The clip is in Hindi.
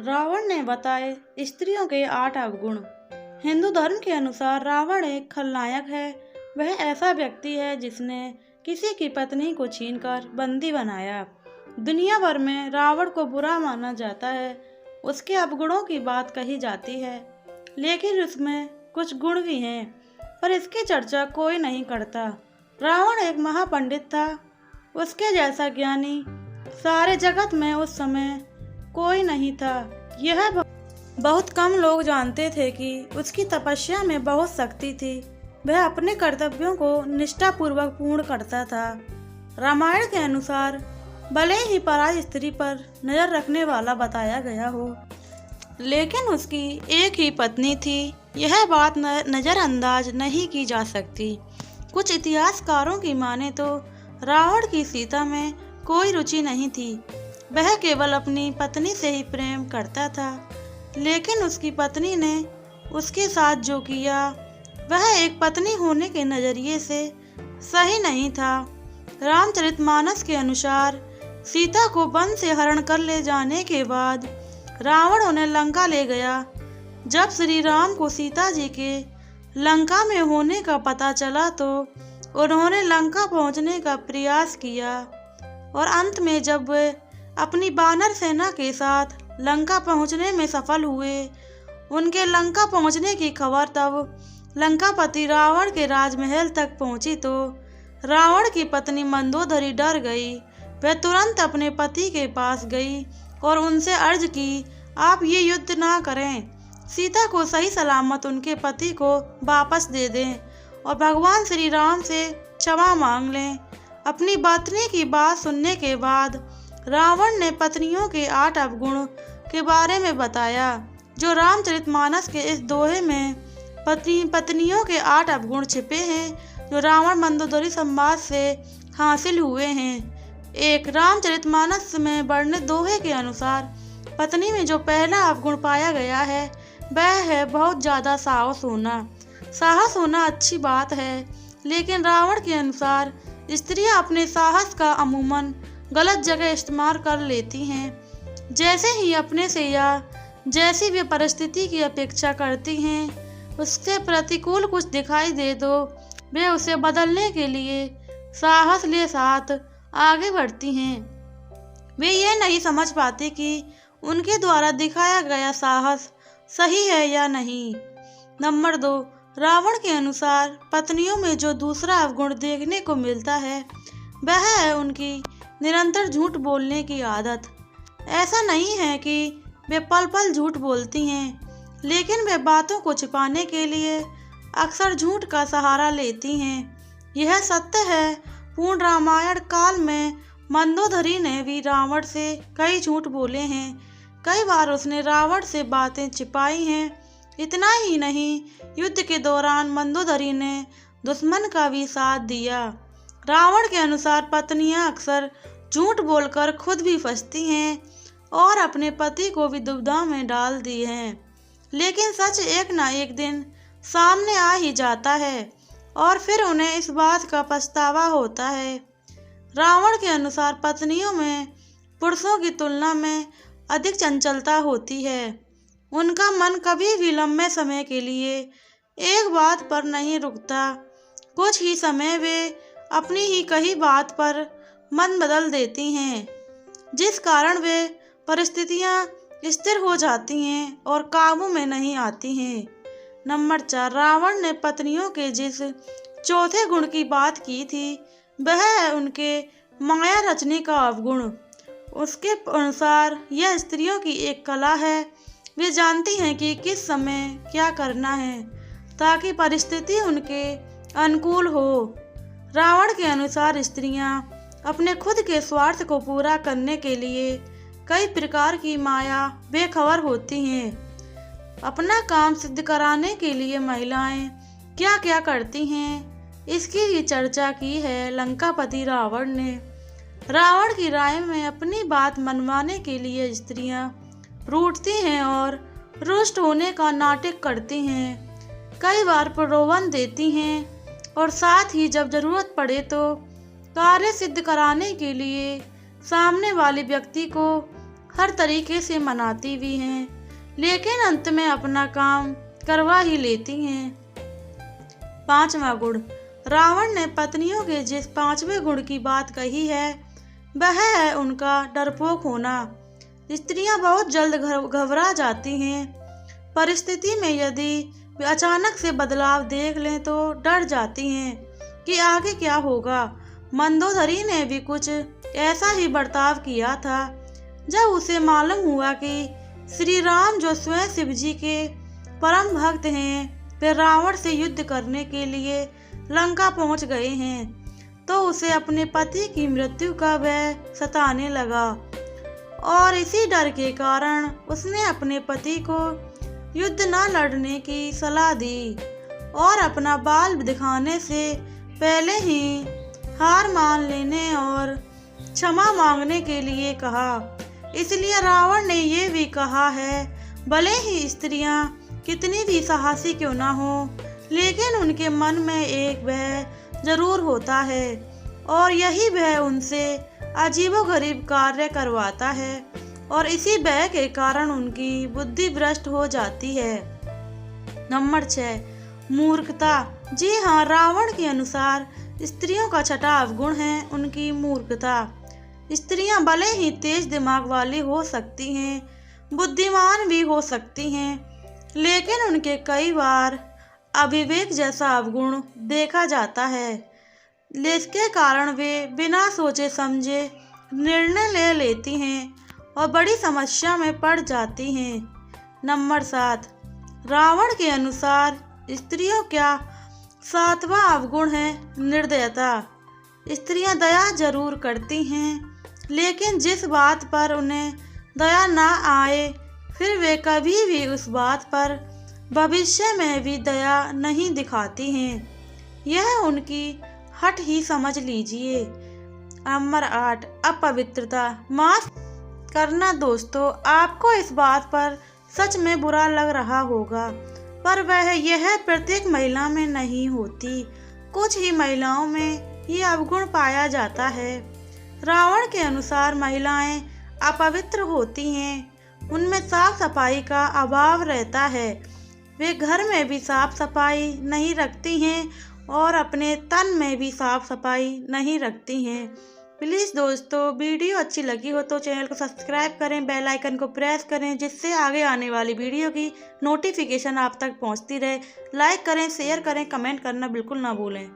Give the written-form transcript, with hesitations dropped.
रावण ने बताए स्त्रियों के 8 अवगुण। हिंदू धर्म के अनुसार रावण एक खलनायक है। वह ऐसा व्यक्ति है जिसने किसी की पत्नी को छीनकर बंदी बनाया। दुनिया भर में रावण को बुरा माना जाता है। उसके अवगुणों की बात कही जाती है, लेकिन उसमें कुछ गुण भी हैं, पर इसकी चर्चा कोई नहीं करता। रावण एक महापंडित था। उसके जैसा ज्ञानी सारे जगत में उस समय कोई नहीं था। यह बहुत कम लोग जानते थे कि उसकी तपस्या में बहुत शक्ति थी। वह अपने कर्तव्यों को निष्ठापूर्वक पूर्ण करता था। रामायण के अनुसार भले ही पराई स्त्री पर नजर रखने वाला बताया गया हो, लेकिन उसकी एक ही पत्नी थी। यह बात नजरअंदाज नहीं की जा सकती। कुछ इतिहासकारों की माने तो रावण की सीता में कोई रुचि नहीं थी। वह केवल अपनी पत्नी से ही प्रेम करता था, लेकिन उसकी पत्नी ने उसके साथ जो किया वह एक पत्नी होने के नज़रिए से सही नहीं था। रामचरितमानस के अनुसार सीता को वन से हरण कर ले जाने के बाद रावण उन्हें लंका ले गया। जब श्री राम को सीता जी के लंका में होने का पता चला तो उन्होंने लंका पहुंचने का प्रयास किया, और अंत में जब वे अपनी वानर सेना के साथ लंका पहुंचने में सफल हुए, उनके लंका पहुंचने की खबर तब लंकापति रावण के राजमहल तक पहुंची तो रावण की पत्नी मंदोदरी डर गई। वह तुरंत अपने पति के पास गई और उनसे अर्ज की, आप ये युद्ध ना करें, सीता को सही सलामत उनके पति को वापस दे दें और भगवान श्री राम से क्षमा मांग लें। अपनी पत्नी की बात सुनने के बाद रावण ने पत्नियों के 8 अवगुण के बारे में बताया, जो रामचरितमानस के इस दोहे में पत्नियों के 8 अवगुण छिपे हैं, जो रावण मंदोदरी संवाद से हासिल हुए हैं। 1. रामचरितमानस में वर्णित दोहे के अनुसार पत्नी में जो पहला अवगुण पाया गया है वह है बहुत ज़्यादा साहस होना। साहस होना अच्छी बात है, लेकिन रावण के अनुसार स्त्रियां अपने साहस का अमूमन गलत जगह इस्तेमाल कर लेती हैं। जैसे ही अपने से या जैसी भी परिस्थिति की अपेक्षा करती हैं उससे प्रतिकूल कुछ दिखाई दे तो वे उसे बदलने के लिए साहस ले साथ आगे बढ़ती हैं। वे ये नहीं समझ पाती कि उनके द्वारा दिखाया गया साहस सही है या नहीं। नंबर 2, रावण के अनुसार पत्नियों में जो दूसरा अवगुण देखने को मिलता है वह है उनकी निरंतर झूठ बोलने की आदत। ऐसा नहीं है कि वे पल पल झूठ बोलती हैं, लेकिन वे बातों को छिपाने के लिए अक्सर झूठ का सहारा लेती हैं। यह सत्य है। पूर्ण रामायण काल में मंदोदरी ने भी रावण से कई झूठ बोले हैं। कई बार उसने रावण से बातें छिपाई हैं। इतना ही नहीं, युद्ध के दौरान मंदोदरी ने दुश्मन का भी साथ दिया। रावण के अनुसार पत्नियां अक्सर झूठ बोलकर खुद भी फंसती हैं और अपने पति को भी दुविधा में डाल दी हैं। लेकिन सच एक ना एक दिन सामने आ ही जाता है और फिर उन्हें इस बात का पछतावा होता है। रावण के अनुसार पत्नियों में पुरुषों की तुलना में अधिक चंचलता होती है। उनका मन कभी भी लंबे समय के लिए एक बात पर नहीं रुकता। कुछ ही समय वे अपनी ही कही बात पर मन बदल देती हैं, जिस कारण वे परिस्थितियां स्थिर हो जाती हैं और काबू में नहीं आती हैं। नंबर 4, रावण ने पत्नियों के जिस चौथे गुण की बात की थी वह है उनके माया रचने का अवगुण। उसके अनुसार यह स्त्रियों की एक कला है। वे जानती हैं कि किस समय क्या करना है ताकि परिस्थिति उनके अनुकूल हो। रावण के अनुसार स्त्रियां अपने खुद के स्वार्थ को पूरा करने के लिए कई प्रकार की माया बेखबर होती हैं। अपना काम सिद्ध कराने के लिए महिलाएं क्या क्या करती हैं, इसकी भी चर्चा की है लंकापति रावण ने। रावण की राय में अपनी बात मनवाने के लिए स्त्रियां रूठती हैं और रुष्ट होने का नाटक करती हैं। कई बार प्रलोभन देती हैं और साथ ही जब जरूरत पड़े तो कार्य सिद्ध कराने के लिए सामने वाले व्यक्ति को हर तरीके से मनाती भी हैं, लेकिन अंत में अपना काम करवा ही लेती हैं। 5वां गुण, रावण ने पत्नियों के जिस 5वें गुण की बात कही है वह है उनका डरपोक होना। स्त्रियां बहुत जल्द घबरा जाती हैं। परिस्थिति में यदि वे अचानक से बदलाव देख लें तो डर जाती हैं कि आगे क्या होगा। मंदोदरी ने भी कुछ ऐसा ही बर्ताव किया था। जब उसे मालूम हुआ कि श्री राम जो स्वयं शिव जी के परम भक्त हैं वे रावण से युद्ध करने के लिए लंका पहुंच गए हैं, तो उसे अपने पति की मृत्यु का भय सताने लगा और इसी डर के कारण उसने अपने पति को युद्ध न लड़ने की सलाह दी और अपना बाल दिखाने से पहले ही हार मान लेने और क्षमा मांगने के लिए कहा। इसलिए रावण ने ये भी कहा है, भले ही स्त्रियां कितनी भी साहसी क्यों ना हो, लेकिन उनके मन में एक भय जरूर होता है और यही भय उनसे अजीबोगरीब कार्य करवाता है और इसी भय के कारण उनकी बुद्धि भ्रष्ट हो जाती है। नंबर 6, मूर्खता। जी हाँ, रावण के अनुसार स्त्रियों का 6वां अवगुण है उनकी मूर्खता। स्त्रियां भले ही तेज दिमाग वाली हो सकती हैं, बुद्धिमान भी हो सकती हैं, लेकिन उनके कई बार अविवेक जैसा अवगुण देखा जाता है, जिसके कारण वे बिना सोचे समझे निर्णय ले लेती हैं और बड़ी समस्या में पड़ जाती हैं। नंबर 7, रावण के अनुसार स्त्रियों का 7वां अवगुण है निर्दयता। स्त्रियां दया जरूर करती हैं, लेकिन जिस बात पर उन्हें दया ना आए फिर वे कभी भी उस बात पर भविष्य में भी दया नहीं दिखाती हैं। यह उनकी हट ही समझ लीजिए। नंबर 8, अपवित्रता। माफ करना दोस्तों, आपको इस बात पर सच में बुरा लग रहा होगा, पर वह यह प्रत्येक महिला में नहीं होती। कुछ ही महिलाओं में ये अवगुण पाया जाता है। रावण के अनुसार महिलाएं अपवित्र होती हैं, उनमें साफ सफाई का अभाव रहता है। वे घर में भी साफ सफाई नहीं रखती हैं और अपने तन में भी साफ सफाई नहीं रखती हैं। प्लीज़ दोस्तों, वीडियो अच्छी लगी हो तो चैनल को सब्सक्राइब करें, बेल आइकन को प्रेस करें, जिससे आगे आने वाली वीडियो की नोटिफिकेशन आप तक पहुंचती रहे। लाइक करें, शेयर करें, कमेंट करना बिल्कुल ना भूलें।